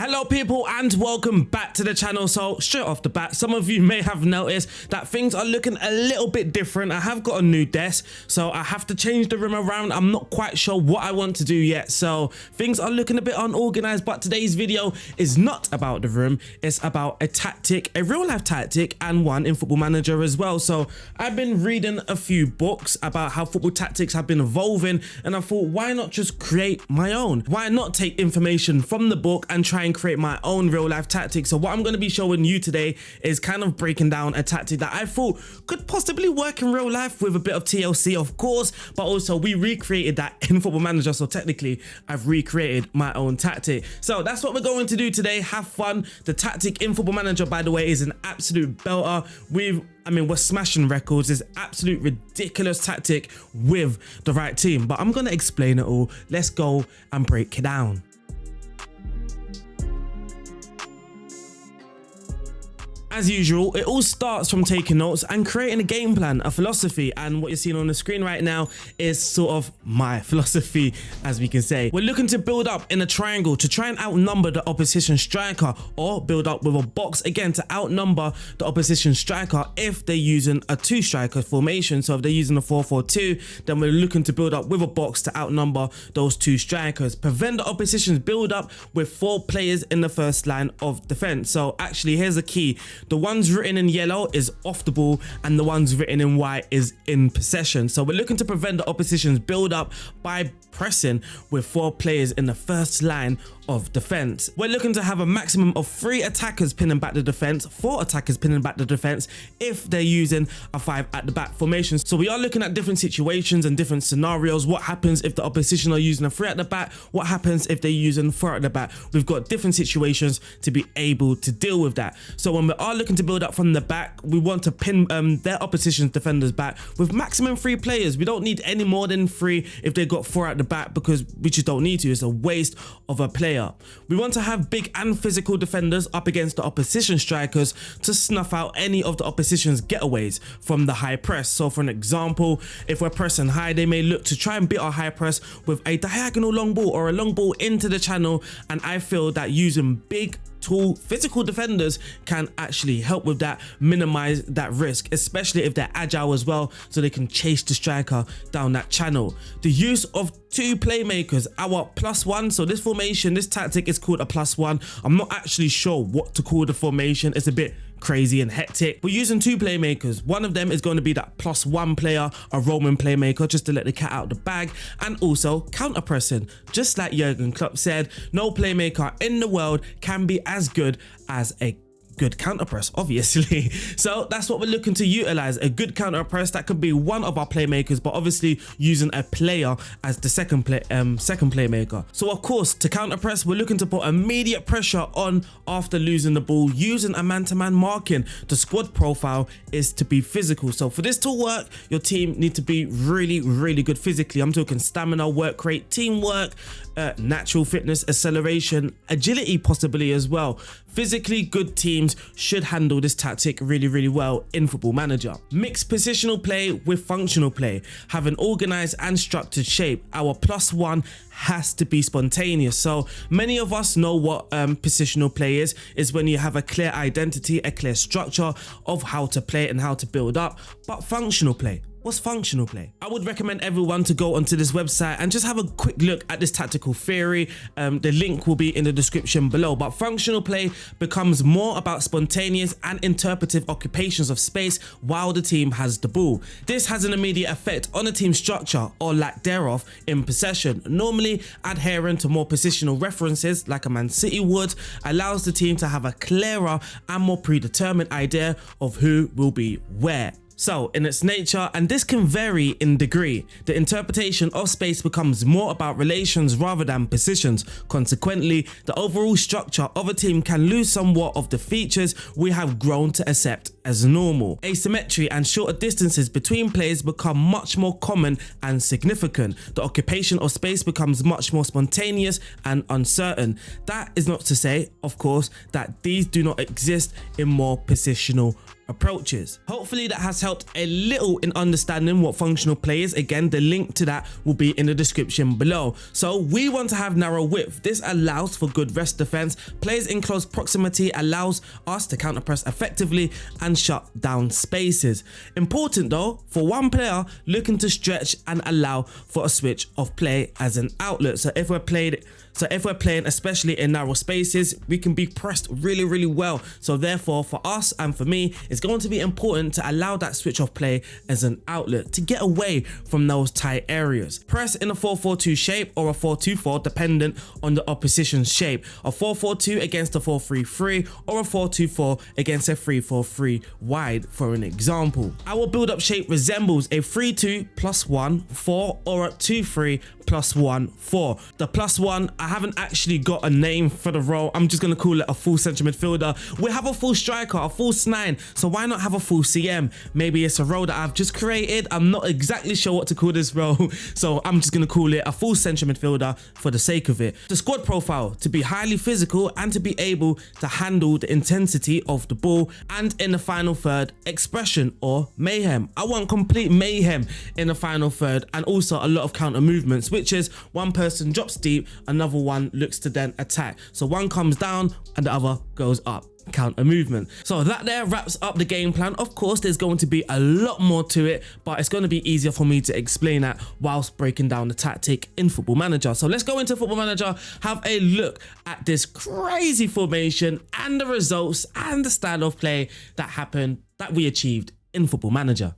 Hello people and welcome back to the channel. So straight off the bat, some of you may have noticed that things are looking a little bit different. I have got a new desk, so I have to change the room around. I'm not quite sure what I want to do yet, so things are looking a bit unorganized. But today's video is not about the room, it's about a tactic, a real life tactic, and one in Football Manager as well. So I've been reading a few books about how football tactics have been evolving, and I thought, why not just create my own? Why not take information from the book and try and create my own real life tactic? So what I'm going to be showing you today is kind of breaking down a tactic that I thought could possibly work in real life with a bit of TLC, of course, but also we recreated that in Football Manager. So technically I've recreated my own tactic. So that's what we're going to do today. Have fun. The tactic in Football Manager, by the way, is an absolute belter. We're smashing records. It's absolute ridiculous tactic with the right team, but I'm going to explain it all. Let's go and break it down. As usual, it all starts from taking notes and creating a game plan, a philosophy, and what you're seeing on the screen right now is sort of my philosophy, as we can say. We're looking to build up in a triangle to try and outnumber the opposition striker, or build up with a box again to outnumber the opposition striker if they're using a two striker formation. So if they're using a 4-4-2, then we're looking to build up with a box to outnumber those two strikers. Prevent the opposition's build up with 4 players in the first line of defense. So actually, here's the key. The ones written in yellow is off the ball and the ones written in white is in possession. So we're looking to prevent the opposition's build up by pressing with 4 players in the first line of defense. We're looking to have a maximum of 3 attackers pinning back the defense, 4 attackers pinning back the defense if they're using a 5 at the back formation. So we are looking at different situations and different scenarios. What happens if the opposition are using a 3 at the back? What happens if they're using 4 at the back? We've got different situations to be able to deal with that. So when we are looking to build up from the back, we want to pin their opposition's defenders back with maximum 3 players. We don't need any more than 3 if they've got 4 at the back, because we just don't need to. It's a waste of a player. We want to have big and physical defenders up against the opposition strikers to snuff out any of the opposition's getaways from the high press. So for an example, if we're pressing high, they may look to try and beat our high press with a diagonal long ball or a long ball into the channel, and I feel that using big, tall, physical defenders can actually help with that, minimize that risk, especially if they're agile as well, so they can chase the striker down that channel. The use of 2 playmakers, our +1. So this formation, this tactic is called a +1. I'm not actually sure what to call the formation. It's a bit crazy and hectic. We're using 2 playmakers. One of them is going to be that +1 player, a roaming playmaker, just to let the cat out of the bag, and also counter pressing. Just like Jurgen Klopp said, no playmaker in the world can be as good as a good counter press, obviously. So that's what we're looking to utilize, a good counter press. That could be one of our playmakers, but obviously using a player as the second playmaker. So of course, to counter press, we're looking to put immediate pressure on after losing the ball using a man-to-man marking. The squad profile is to be physical. So for this to work, your team need to be really, really good physically. I'm talking stamina, work rate, teamwork, natural fitness, acceleration, agility possibly as well. Physically good teams should handle this tactic really, really well in Football Manager. Mix positional play with functional play. Have an organized and structured shape. Our +1 has to be spontaneous. So many of us know what positional play is when you have a clear identity, a clear structure of how to play and how to build up. But functional play, what's functional play? I would recommend everyone to go onto this website and just have a quick look at this tactical theory. The link will be in the description below. But functional play becomes more about spontaneous and interpretive occupations of space while the team has the ball. This has an immediate effect on a team's structure or lack thereof in possession. Normally adhering to more positional references like a Man City would allows the team to have a clearer and more predetermined idea of who will be where. So in its nature, and this can vary in degree, the interpretation of space becomes more about relations rather than positions. Consequently, the overall structure of a team can lose somewhat of the features we have grown to accept as normal. Asymmetry and shorter distances between players become much more common and significant. The occupation of space becomes much more spontaneous and uncertain. That is not to say, of course, that these do not exist in more positional approaches. Hopefully that has helped a little in understanding what functional play is. Again, the link to that will be in the description below. So we want to have narrow width. This allows for good rest defense. Players in close proximity allows us to counter press effectively and shut down spaces. Important though, for one player looking to stretch and allow for a switch of play as an outlet. So if we're playing especially in narrow spaces, we can be pressed really well. So therefore for us and for me, it's going to be important to allow that switch of play as an outlet to get away from those tight areas. Press in a 4-4-2 shape or a 4-2-4 dependent on the opposition's shape. A 4-4-2 against a 4-3-3 or a 4-2-4 against a 3-4-3 wide, for an example. Our build-up shape resembles a 3-2+1-4 or a 2-3+1-4. The +1, I haven't actually got a name for the role. I'm just going to call it a full central midfielder. We have a full striker, a false 9, so why not have a full CM? Maybe it's a role that I've just created. I'm not exactly sure what to call this role, so I'm just going to call it a full central midfielder for the sake of it. The squad profile, to be highly physical and to be able to handle the intensity of the ball, and in the final third, expression or mayhem. I want complete mayhem in the final third, and also a lot of counter movements, which is one person drops deep, another one looks to then attack. So one comes down and the other goes up. Counter movement. So that there wraps up the game plan. Of course, there's going to be a lot more to it, but it's going to be easier for me to explain that whilst breaking down the tactic in Football Manager. So let's go into Football Manager, have a look at this crazy formation and the results and the style of play that happened, that we achieved in Football Manager.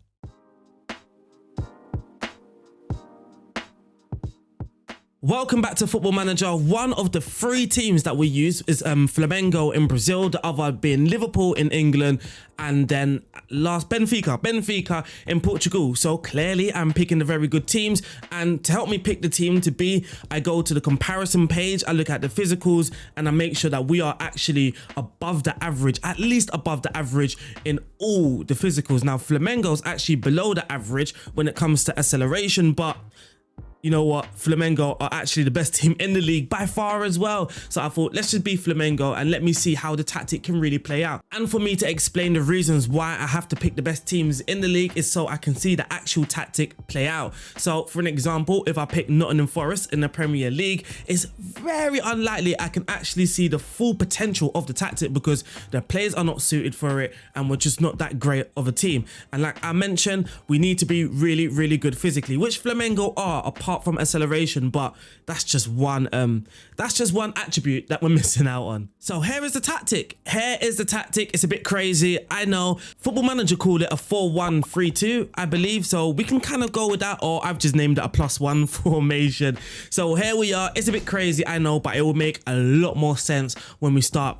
Welcome back to Football Manager. One of the 3 teams that we use is Flamengo in Brazil, the other being Liverpool in England, and then last Benfica in Portugal. So clearly I'm picking the very good teams, and to help me pick the team to be, I go to the comparison page, I look at the physicals, and I make sure that we are actually above the average, at least above the average in all the physicals. Now Flamengo's actually below the average when it comes to acceleration, but you know what, Flamengo are actually the best team in the league by far as well. So I thought, let's just be Flamengo and let me see how the tactic can really play out. And for me to explain the reasons why I have to pick the best teams in the league is so I can see the actual tactic play out. So for an example, if I pick Nottingham Forest in the Premier League, it's very unlikely I can actually see the full potential of the tactic because the players are not suited for it and we're just not that great of a team. And like I mentioned, we need to be really good physically, which Flamengo are, apart from acceleration, but that's just one attribute that we're missing out on. So here is the tactic. It's a bit crazy, I know. Football Manager called it a 4-1-3-2, I believe, so we can kind of go with that, or I've just named it a +1 formation. So here we are. It's a bit crazy, I know, but it will make a lot more sense when we start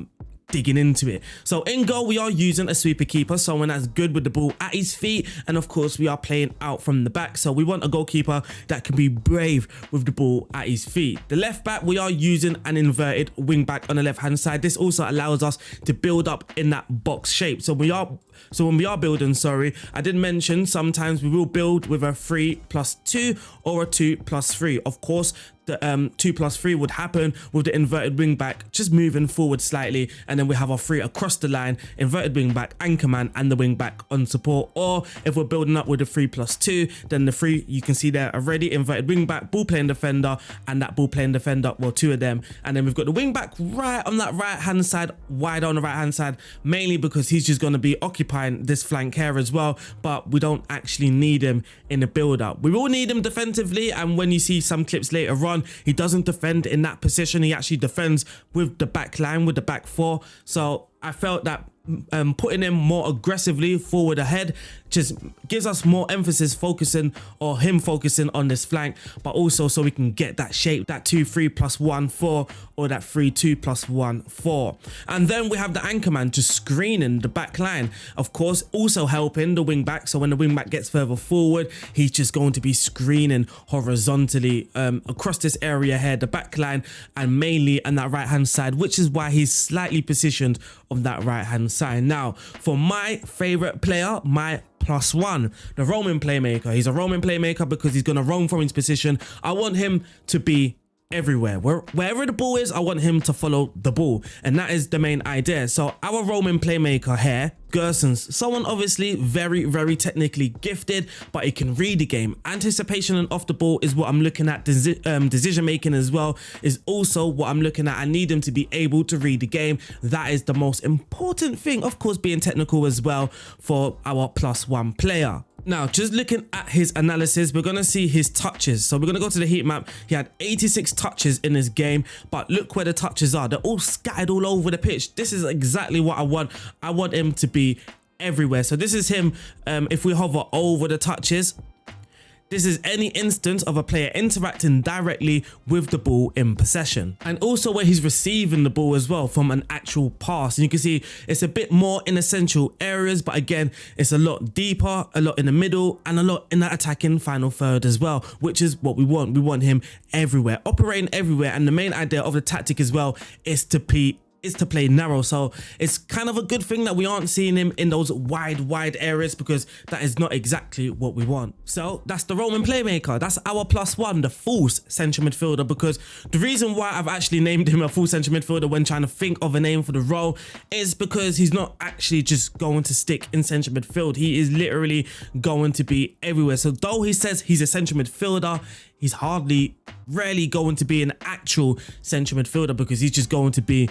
digging into it. So in goal, we are using a sweeper keeper, someone that's good with the ball at his feet, and of course we are playing out from the back, so we want a goalkeeper that can be brave with the ball at his feet. The left back, we are using an inverted wing back on the left hand side. This also allows us to build up in that box shape. So when we are building, I did mention sometimes we will build with a 3+2 or a 2+3. Of course, the 2+3 would happen with the inverted wing back just moving forward slightly, and then we have our 3 across the line, inverted wing back, anchor man, and the wing back on support. Or if we're building up with a 3+2, then the 3 you can see there already, inverted wing back, ball playing defender, and that ball playing defender, well, 2 of them, and then we've got the wing back right on that right hand side, wide on the right hand side, mainly because he's just going to be occupying this flank here as well, but we don't actually need him in the build up. We will need him defensively, and when you see some clips later on, he doesn't defend in that position. He actually defends with the back line, with the back 4. So I felt that putting him more aggressively forward ahead just gives us more emphasis focusing, or him focusing on this flank, but also so we can get that shape, that 2-3+1-4 or that 3-2+1-4. And then we have the anchor man just screening the back line, of course also helping the wing back. So when the wing back gets further forward, he's just going to be screening horizontally across this area here, the back line, and mainly on that right hand side, which is why he's slightly positioned on that right hand side. Now for my favorite player, my +1, the roaming playmaker. He's a roaming playmaker because he's going to roam from his position. I want him to be everywhere. Wherever the ball is, I want him to follow the ball, and that is the main idea. So our Roman playmaker here, Gerson's someone obviously very, very technically gifted, but he can read the game. Anticipation and off the ball is what I'm looking at. Decision making as well is also what I'm looking at. I need him to be able to read the game. That is the most important thing, of course, being technical as well for our +1 player. Now, just looking at his analysis, we're going to see his touches. So we're going to go to the heat map. He had 86 touches in his game, but look where the touches are. They're all scattered all over the pitch. This is exactly what I want. I want him to be everywhere. So this is him. If we hover over the touches, this is any instance of a player interacting directly with the ball in possession, and also where he's receiving the ball as well from an actual pass. And you can see it's a bit more in essential areas, but again, it's a lot deeper, a lot in the middle, and a lot in that attacking final third as well, which is what we want. We want him everywhere, operating everywhere. And the main idea of the tactic as well is to play narrow. So it's kind of a good thing that we aren't seeing him in those wide areas, because that is not exactly what we want. So that's the Roman playmaker. That's our +1, the full central midfielder, because the reason why I've actually named him a full central midfielder when trying to think of a name for the role is because he's not actually just going to stick in central midfield. He is literally going to be everywhere. So though he says he's a central midfielder, he's rarely going to be an actual central midfielder, because he's just going to be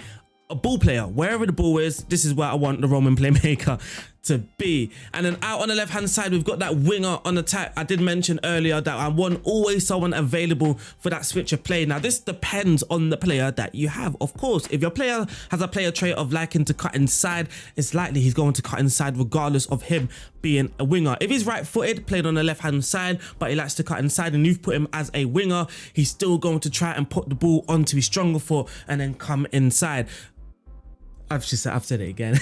a ball player. Wherever the ball is, this is where I want the Roman playmaker to be. And then out on the left hand side, we've got that winger on attack. I did mention earlier that I want always someone available for that switch of play. Now this depends on the player that you have. Of course, if your player has a player trait of liking to cut inside, it's likely he's going to cut inside regardless of him being a winger. If he's right footed, played on the left hand side, but he likes to cut inside, and you've put him as a winger, he's still going to try and put the ball onto his stronger foot and then come inside. I've said it again.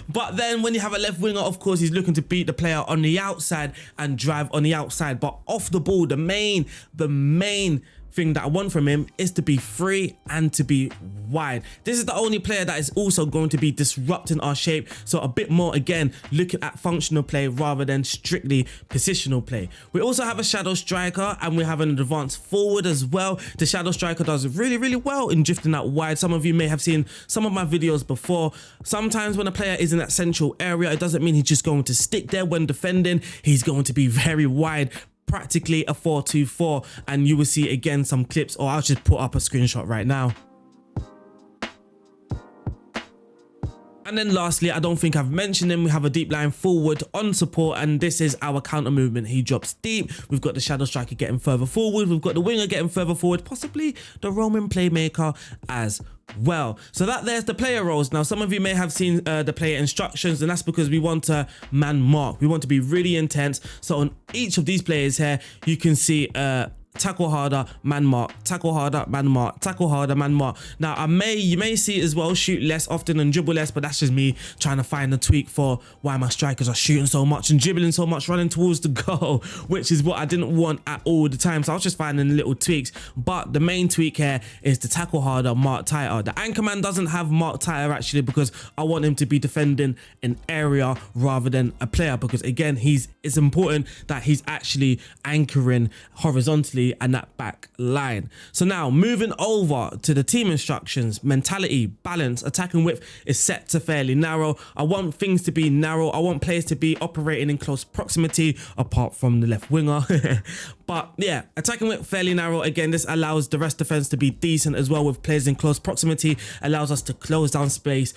But then when you have a left winger, of course, he's looking to beat the player on the outside and drive on the outside. But off the ball, the main thing that I want from him is to be free and to be wide. This is the only player that is also going to be disrupting our shape. So a bit more, again, looking at functional play rather than strictly positional play. We also have a shadow striker, and we have an advanced forward as well. The shadow striker does really well in drifting out wide. Some of you may have seen some of my videos before. Sometimes when a player is in that central area, it doesn't mean he's just going to stick there when defending. He's going to be very wide, practically a 4-2-4, and you will see again some clips, or I'll just put up a screenshot right now. And then lastly, I don't think I've mentioned him, we have a deep line forward on support, and this is our counter movement. He drops deep. We've got the shadow striker getting further forward. We've got the winger getting further forward, possibly the Roman playmaker as well. So there's the player roles. Now some of you may have seen the player instructions, and that's because we want to man mark. We want to be really intense. So on each of these players here, you can see tackle harder, man mark, tackle harder, man mark, tackle harder, man mark. Now you may see as well shoot less often and dribble less, but that's just me trying to find a tweak for why my strikers are shooting so much and dribbling so much, running towards the goal, which is what I didn't want at all the time. So I was just finding little tweaks, but the main tweak here is the tackle harder, mark tighter. The anchor man doesn't have mark tighter actually, because I want him to be defending an area rather than a player, because again, it's important that he's actually anchoring horizontally and that back line. So now moving over to the team instructions, mentality, balance, attacking width is set to fairly narrow. I want things to be narrow. I want players to be operating in close proximity apart from the left winger. But yeah, attacking width fairly narrow. Again, this allows the rest defense to be decent as well, with players in close proximity, allows us to close down space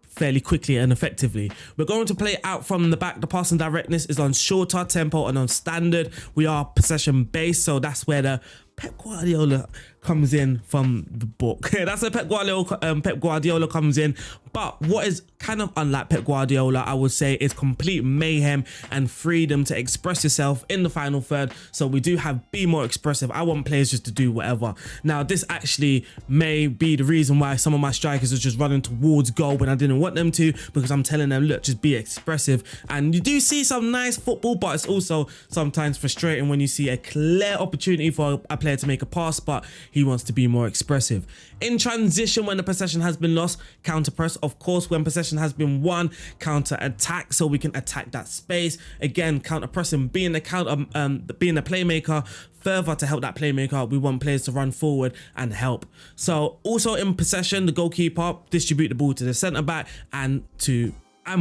fairly quickly and effectively. We're going to play out from the back. The passing directness is on shorter tempo and on standard. We are possession based, so that's where the Pep Guardiola comes in from the book. That's where Pep Guardiola comes in. But what is kind of unlike Pep Guardiola, I would say, is complete mayhem and freedom to express yourself in the final third. So we do have be more expressive. I want players just to do whatever. Now this actually may be the reason why some of my strikers are just running towards goal when I didn't want them to, because I'm telling them, look, just be expressive. And you do see some nice football, but it's also sometimes frustrating when you see a clear opportunity for a player to make a pass, but he wants to be more expressive. In transition, when the possession has been lost, counter press. Of course, when possession has been won, counter attack, so we can attack that space. Again, counter pressing, being the playmaker. Further to help that playmaker, we want players to run forward and help. So also in possession, the goalkeeper distribute the ball to the centre back and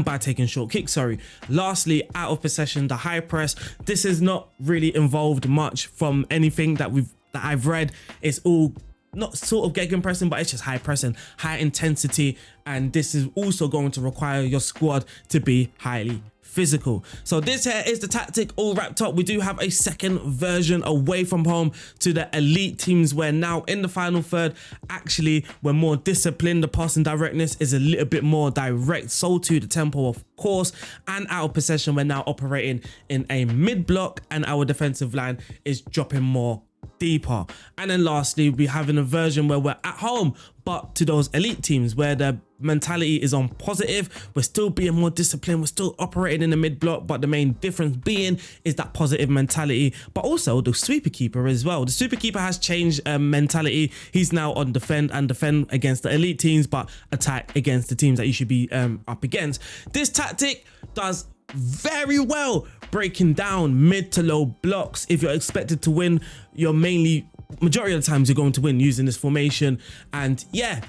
by taking short kicks, sorry. Lastly, out of possession, the high press. This is not really involved much from anything that I've read. It's all not sort of gegenpressing, but it's just high pressing, high intensity, and this is also going to require your squad to be highly physical. So this here is the tactic all wrapped up. We do have a second version away from home to the elite teams, where now in the final third, actually we're more disciplined. The passing directness is a little bit more direct, so too the tempo, of course, and out of possession we're now operating in a mid block and our defensive line is dropping more deeper. And then lastly, we're having a version where we're at home, but to those elite teams where the mentality is on positive. We're still being more disciplined, we're still operating in the mid block, but the main difference being is that positive mentality, but also the sweeper keeper as well. The sweeper keeper has changed mentality. He's now on defend against the elite teams, but attack against the teams that you should be up against. This tactic does very well breaking down mid to low blocks. If you're expected to win, you're majority of the times you're going to win using this formation. And yeah,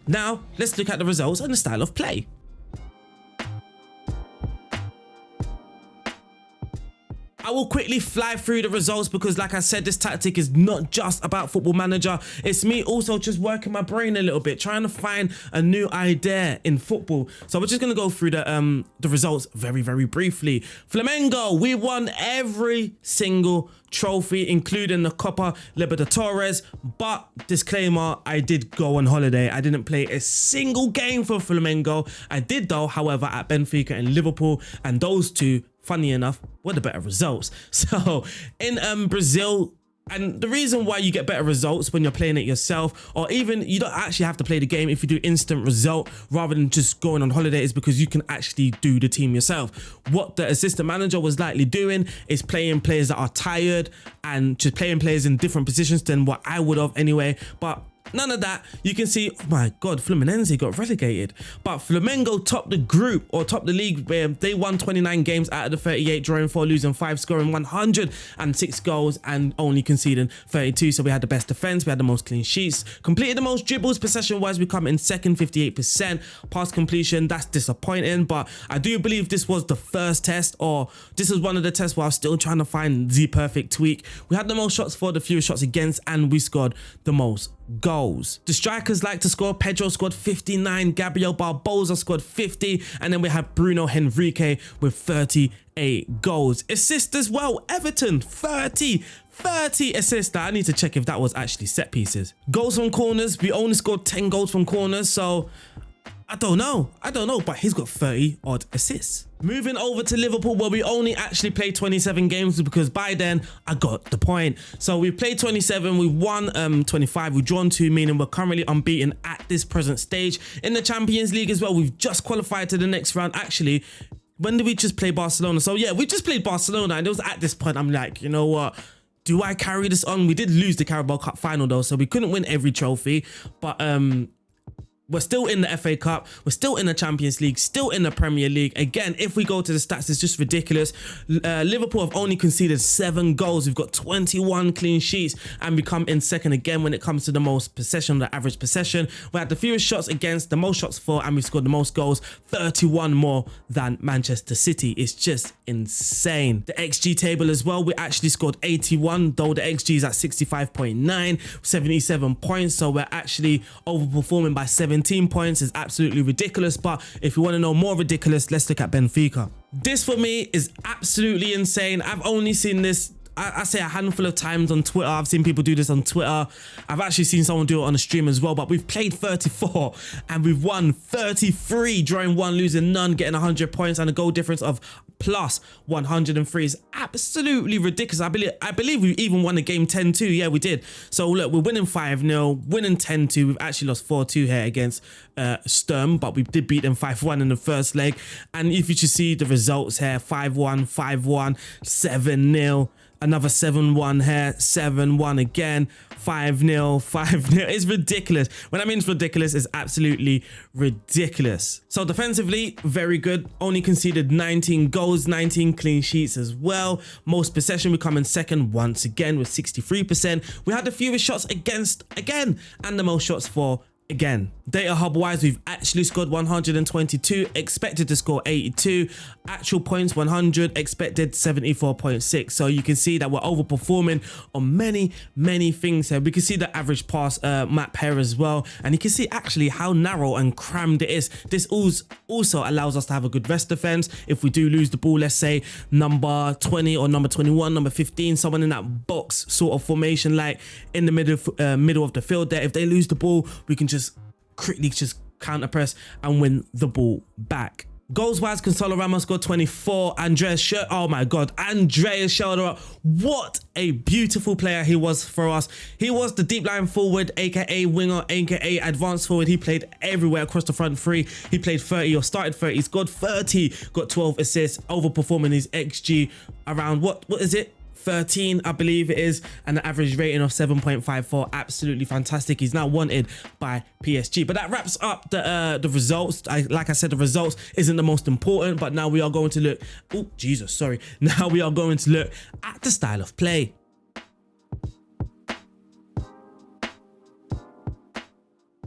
now let's look at the results and the style of play. I will quickly fly through the results because, like I said, this tactic is not just about Football Manager. It's me also just working my brain a little bit, trying to find a new idea in football. So we're just going to go through the results very, very briefly. Flamengo, we won every single trophy, including the Copa Libertadores. But disclaimer, I did go on holiday. I didn't play a single game for Flamengo. I did though, however, at Benfica and Liverpool, and those two, funny enough, were the better results. So in Brazil, and the reason why you get better results when you're playing it yourself, or even you don't actually have to play the game if you do instant result rather than just going on holiday, is because you can actually do the team yourself. What the assistant manager was likely doing is playing players that are tired and just playing players in different positions than what I would have anyway. But none of that. You can see, oh my God, Fluminense got relegated. But Flamengo topped the group, or topped the league, where they won 29 games out of the 38, drawing 4, losing 5, scoring 106 goals and only conceding 32. So we had the best defense, we had the most clean sheets, completed the most dribbles. Possession-wise, we come in second, 58%. Pass completion, that's disappointing. But I do believe this was the first test, or this was one of the tests where I was still trying to find the perfect tweak. We had the most shots for, the fewest shots against, and we scored the most goals. The strikers like to score. Pedro scored 59, Gabriel Barbosa scored 50, and then we have Bruno Henrique with 38 goals. Assists as well, Everton 30 assists. I need to check if that was actually set pieces. Goals from corners, we only scored 10 goals from corners, so I don't know, but he's got 30 odd assists. Moving over to Liverpool, where we only actually played 27 games, because by then I got the point. So we played 27, we won 25, we've drawn 2, meaning we're currently unbeaten at this present stage. In the Champions League as well, we've just qualified to the next round. Actually, when did we just play Barcelona? So yeah, we just played Barcelona, and it was at this point I'm like, you know what? Do I carry this on? We did lose the Carabao Cup final though, so we couldn't win every trophy, but we're still in the FA Cup, we're still in the Champions League, still in the Premier League. Again, if we go to the stats, it's just ridiculous. Liverpool have only conceded 7 goals. We've got 21 clean sheets, and we come in second again when it comes to the most possession, the average possession. We had the fewest shots against, the most shots for, and we scored the most goals, 31 more than Manchester City. It's just insane. The XG table as well, we actually scored 81, though the XG is at 65.9, 77 points. So we're actually overperforming by 17 points. Is absolutely ridiculous. But if you want to know more ridiculous, let's look at Benfica. This for me is absolutely insane. I've only seen this, I say, a handful of times on Twitter. I've seen people do this on Twitter. I've actually seen someone do it on a stream as well. But we've played 34 and we've won 33, drawing 1, losing none, getting 100 points, and a goal difference of plus 103 is absolutely ridiculous. I believe we even won the game 10-2. Yeah, we did. So look, we're winning 5-0, winning 10-2. We've actually lost 4-2 here against Sturm, but we did beat them 5-1 in the first leg. And if you should see the results here, 5-1, 5-1, 7-0. Another 7-1 here, 7-1 again, 5-0, 5-0. It's ridiculous. When I mean it's ridiculous, it's absolutely ridiculous. So defensively, very good. Only conceded 19 goals, 19 clean sheets as well. Most possession, we come in second once again with 63%. We had the fewest shots against again, and the most shots for again. Data hub wise, we've actually scored 122, expected to score 82, actual points 100, expected 74.6. So you can see that we're overperforming on many things here. We can see the average pass map here as well, and you can see actually how narrow and crammed it is. This also allows us to have a good rest defense. If we do lose the ball, let's say number 20 or number 21, number 15, someone in that box sort of formation, like in the middle of the field there, if they lose the ball, we can just quickly just counter press and win the ball back. Goals wise, Gonzalo Ramos scored 24. Oh my God, Andreas Schelderup, what a beautiful player he was for us. He was the deep line forward, aka winger, aka advanced forward. He played everywhere across the front three. He played 30 or started 30. He scored 30, got 12 assists, overperforming his XG around what is it? 13, I believe it is, and the average rating of 7.54. Absolutely fantastic. He's now wanted by PSG. But that wraps up the results. Like I said, the results isn't the most important, but now we are going to look, oh Jesus, sorry. Now we are going to look at the style of play.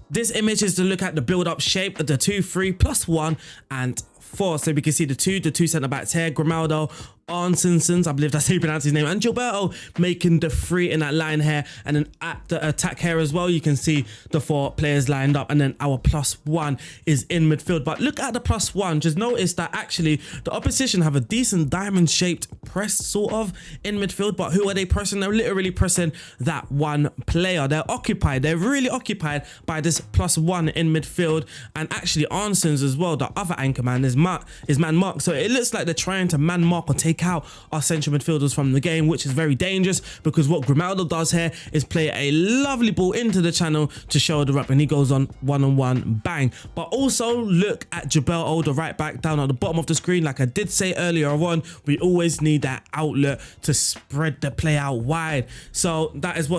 This image is to look at the build-up shape of the 2-3+1 and 4. So we can see the two centre backs here, Grimaldo, Arnsensons, I believe that's how you pronounce his name, and Gilberto making the 3 in that line here. And then at the attack here as well, you can see the 4 players lined up, and then our +1 is in midfield. But look at the +1, just notice that actually the opposition have a decent diamond shaped press sort of in midfield. But who are they pressing? They're literally pressing that one player. They're occupied, they're really occupied by this +1 in midfield. And actually Arnsens as well, the other anchor man, is man mark. So it looks like they're trying to man mark or take out our central midfielders from the game, which is very dangerous, because what Grimaldo does here is play a lovely ball into the channel to shoulder up, and he goes on one-on-one bang. But also look at Gilberto, the right back, down at the bottom of the screen. Like I did say earlier on, we always need that outlet to spread the play out wide. So that is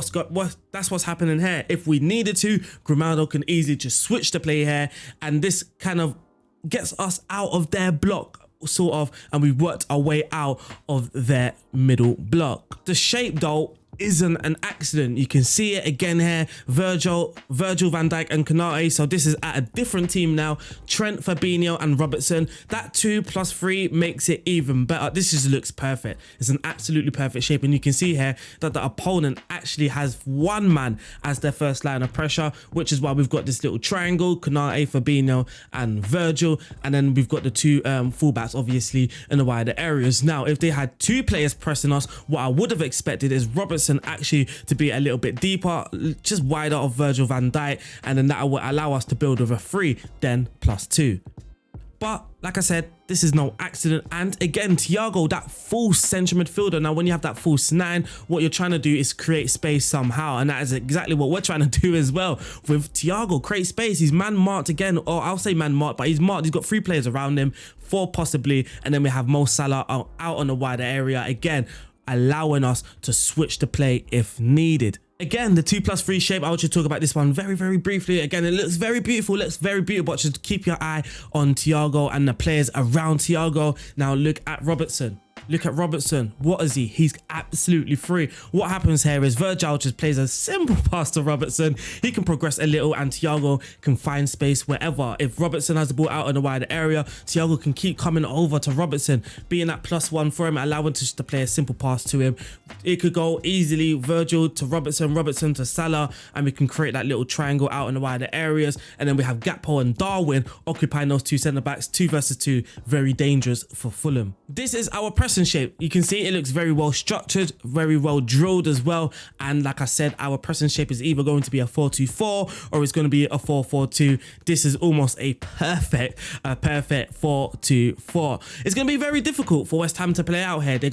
that's what's happening here. If we needed to, Grimaldo can easily just switch the play here, and this kind of gets us out of their block sort of, and we worked our way out of their middle block. The shape though isn't an accident. You can see it again here, Virgil van Dijk and Konate. So this is at a different team now, Trent, Fabinho and Robertson. That 2+3 makes it even better. This just looks perfect. It's an absolutely perfect shape, and you can see here that the opponent actually has one man as their first line of pressure, which is why we've got this little triangle, Konate, Fabinho and Virgil, and then we've got the 2 fullbacks obviously in the wider areas. Now if they had 2 players pressing us, what I would have expected is Robertson actually to be a little bit deeper, just wider of Virgil van Dijk, and then that will allow us to build with a 3, then +2. But like I said, this is no accident. And again, Thiago, that false central midfielder. Now, when you have that false 9, what you're trying to do is create space somehow. And that is exactly what we're trying to do as well with Thiago. Create space. He's man marked again, or I'll say man marked, but he's marked. He's got 3 players around him, 4 possibly. And then we have Mo Salah out on the wider area again, allowing us to switch the play if needed. Again, the 2+3 shape, I want you to talk about this one very briefly. Again, it looks very beautiful, but just keep your eye on Thiago and the players around Thiago. Now look at Robertson. Look at Robertson. What is he? He's absolutely free. What happens here is Virgil just plays a simple pass to Robertson. He can progress a little, and Thiago can find space wherever. If Robertson has the ball out in the wider area, Thiago can keep coming over to Robertson, being that +1 for him, allowing to play a simple pass to him. It could go easily Virgil to Robertson, Robertson to Salah, and we can create that little triangle out in the wider areas. And then we have Gakpo and Darwin occupying those 2 centre backs, 2 versus 2, very dangerous for Fulham. This is our pressing shape. You can see it looks very well structured, very well drilled as well. And like I said, our pressing shape is either going to be a 4-2-4 or it's going to be a 4-4-2. This is almost a perfect 4-2-4. It's going to be very difficult for West Ham to play out here. They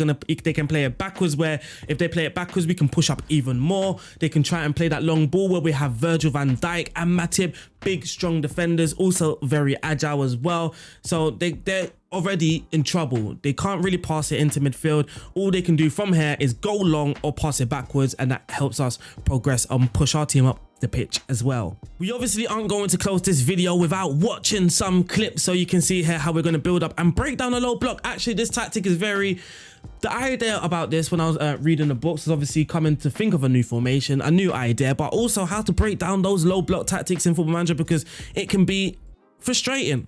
can play it backwards, where if they play it backwards, we can push up even more. They can try and play that long ball where we have Virgil van Dijk and Matip big, strong defenders, also very agile as well. So they're already in trouble. They can't really pass it into midfield. All they can do from here is go long or pass it backwards, and that helps us progress and push our team up the pitch as well. We obviously aren't going to close this video without watching some clips, so you can see here how we're going to build up and break down a low block. Actually, this tactic is very... The idea about this when I was reading the books is obviously coming to think of a new formation, a new idea, but also how to break down those low block tactics in Football Manager, because it can be frustrating,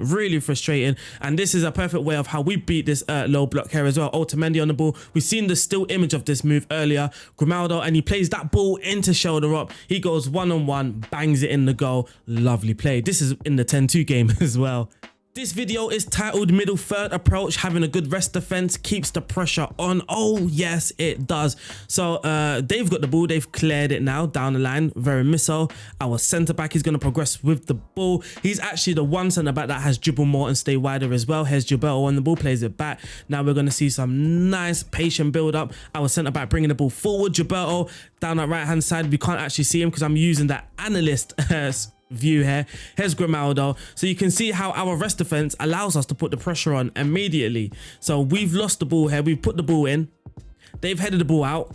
really frustrating. And this is a perfect way of how we beat this low block here as well. Otamendi on the ball. We've seen the still image of this move earlier. Grimaldo, and he plays that ball into shoulder up. He goes one-on-one, bangs it in the goal. Lovely play. This is in the 10-2 game as well. This video is titled Middle Third Approach. Having a good rest defense keeps the pressure on. Oh, yes, it does. So they've got the ball. They've cleared it now down the line. Very missile. Our centre-back is going to progress with the ball. He's actually the one centre-back that has dribble more and stay wider as well. Here's Gilberto on the ball, plays it back. Now we're going to see some nice patient build-up. Our centre-back bringing the ball forward. Gilberto down that right-hand side. We can't actually see him because I'm using that analyst view here. Here's Grimaldo. So you can see how our rest defense allows us to put the pressure on immediately. So we've lost the ball here. We've put the ball in. They've headed the ball out.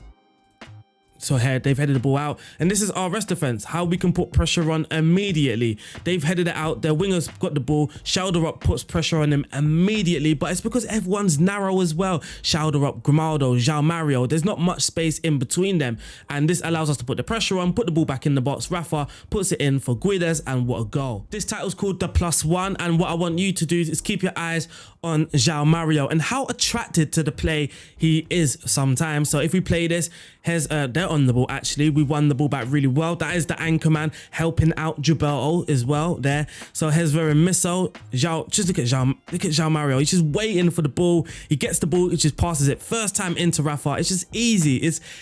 So here they've headed the ball out, and this is our rest defense, how we can put pressure on immediately. They've headed it out. Their wingers got the ball. Shoulder up puts pressure on them immediately, but it's because everyone's narrow as well. Shoulder up, Grimaldo, João Mario. There's not much space in between them, and this allows us to put the pressure on, put the ball back in the box. Rafa puts it in for Guedes, and what a goal. This title's called The +1, and what I want you to do is keep your eyes on João Mario and how attracted to the play he is sometimes. So if we play this, here's they're on the ball. Actually, we won the ball back really well. That is the anchor man helping out Gilberto as well there. So here's very missile. Just look at João Mario. He's just waiting for the ball. He gets the ball, he just passes it first time into Rafa. It's just easy.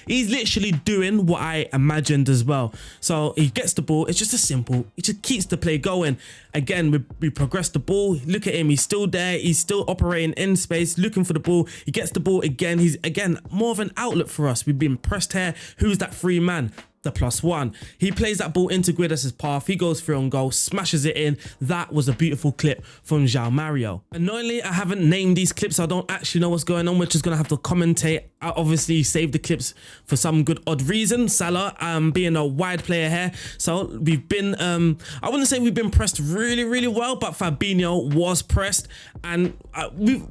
He's literally doing what I imagined as well. So he gets the ball. It's just a simple. It just keeps the play going. Again, we progress the ball. Look at him. He's still there. He's still operating in space, looking for the ball. He gets the ball again. He's again more of an outlet for us. We've been pressed here. Who's that free man? The +1. He plays that ball into Guedes' path. He goes through on goal, smashes it in. That was a beautiful clip from João Mario. Annoyingly, I haven't named these clips. I don't actually know what's going on. We're just going to have to commentate. I obviously saved the clips for some good odd reason. Salah being a wide player here. So we've been, I wouldn't say we've been pressed really well, but Fabinho was pressed. And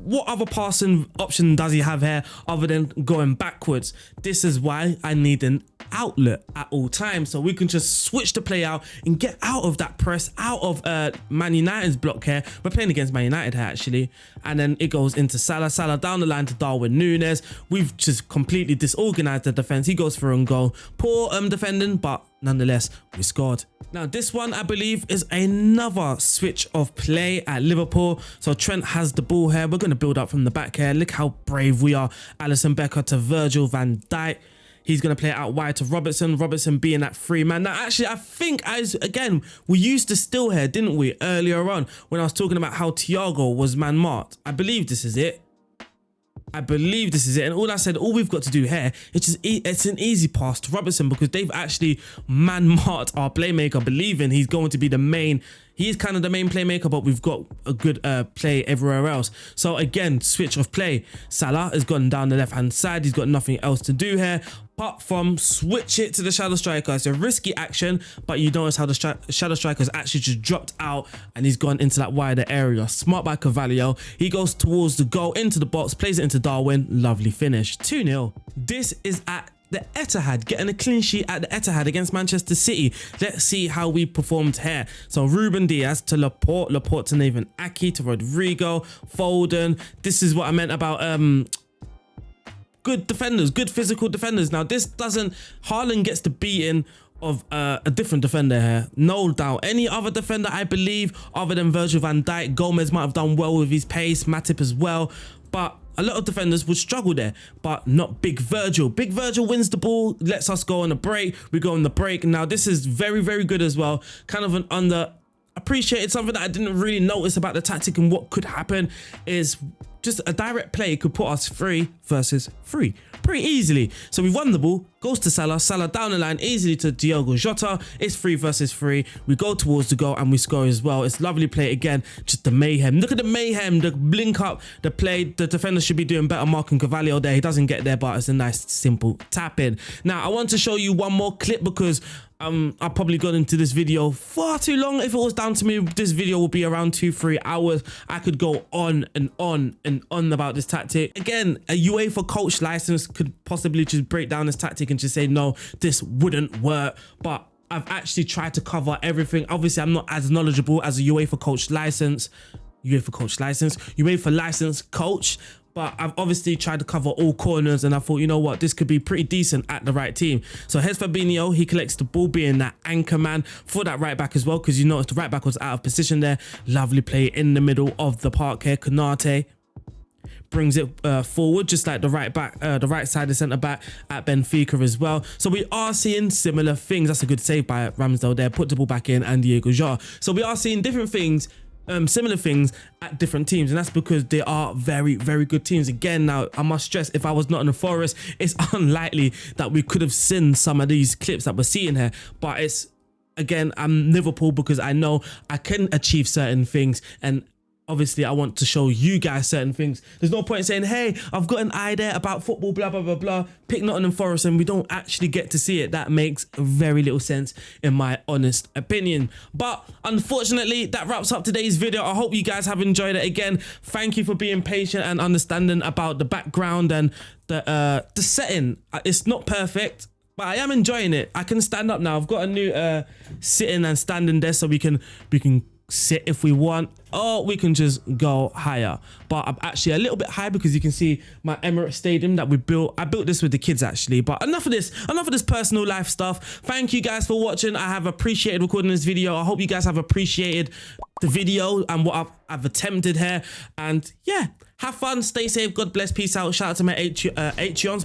what other passing option does he have here other than going backwards? This is why I need an outlet at all times, so we can just switch the play out and get out of that press, out of Man United's block here. We're playing against Man United here actually, and then it goes into Salah down the line to Darwin Núñez. We've just completely disorganized the defense. He goes for a goal. Poor defending, but nonetheless we scored. Now this one I believe is another switch of play at Liverpool. So Trent has the ball here. We're going to build up from the back here. Look how brave we are. Alisson Becker to Virgil van Dijk. He's going to play it out wide to Robertson. Robertson being that free man. Now, actually, I think, again, we used to still here, didn't we, earlier on when I was talking about how Thiago was man-marked. I believe this is it. And all I said, all we've got to do here, it's an easy pass to Robertson because they've actually man-marked our playmaker, believing he's going to be the main. He is kind of the main playmaker, but we've got a good play everywhere else. So again, switch of play. Salah has gone down the left-hand side. He's got nothing else to do here apart from switch it to the shadow striker. It's a risky action, but you notice how the shadow striker has actually just dropped out and he's gone into that wider area. Smart by Carvalho. He goes towards the goal, into the box, plays it into Darwin. Lovely finish. 2-0. This is at the Etihad, getting a clean sheet at the Etihad against Manchester City. Let's see how we performed here. So Ruben Diaz to Laporte to Nathan Ake to Rodrigo, Foden. This is what I meant about good defenders, good physical defenders. Now this doesn't, Haaland gets the beating of a different defender here, no doubt. Any other defender, I believe, other than Virgil van Dijk, Gomez might have done well with his pace, Matip as well, but a lot of defenders would struggle there, but not Big Virgil. Big Virgil wins the ball, lets us go on a break. We go on the break. Now this is very good as well. Kind of an underappreciated, something that I didn't really notice about the tactic and what could happen is just a direct play could put us 3 versus 3 pretty easily. So we've won the ball, goes to Salah, Salah down the line easily to Diogo Jota. It's 3 versus 3. We go towards the goal and we score as well. It's lovely play again, just the mayhem. Look at the mayhem, the blink up, the play. The defender should be doing better marking Carvalho there. He doesn't get there, but it's a nice simple tap in. Now I want to show you one more clip because I've probably gone into this video far too long. If it was down to me, this video would be around 2-3 hours. I could go on and on and on about this tactic. Again, a UEFA coach license could possibly just break down this tactic and just say, no, this wouldn't work. But I've actually tried to cover everything. Obviously, I'm not as knowledgeable as a UEFA coach license coach. But I've obviously tried to cover all corners and I thought, you know what, this could be pretty decent at the right team. So here's Fabinho. He collects the ball, being that anchor man for that right back as well, because you notice the right back was out of position there. Lovely play in the middle of the park here. Konate brings it forward, just like the right back, the right side of centre back at Benfica as well. So we are seeing similar things. That's a good save by Ramsdale there. Put the ball back in, and Diogo Jota. So we are seeing different things, similar things at different teams, and that's because they are very, very good teams. Again, now I must stress, if I was not in the Forest, it's unlikely that we could have seen some of these clips that we're seeing here. But it's, again, I'm Liverpool because I know I can achieve certain things, and obviously I want to show you guys certain things. There's no point saying, hey, I've got an idea about football, blah, blah, blah, blah. Pick Nottingham Forest and we don't actually get to see it. That makes very little sense in my honest opinion. But unfortunately, that wraps up today's video. I hope you guys have enjoyed it. Again, thank you for being patient and understanding about the background and the setting. It's not perfect, but I am enjoying it. I can stand up now. I've got a new sitting and standing desk, so we can sit if we want, or we can just go higher. But I'm actually a little bit high because you can see my Emirates Stadium that we built. I built this with the kids actually. But enough of this personal life stuff. Thank you guys for watching. I have appreciated recording this video. I hope you guys have appreciated the video and what I've attempted here. And yeah, have fun, stay safe, God bless, peace out. Shout out to my Patreons.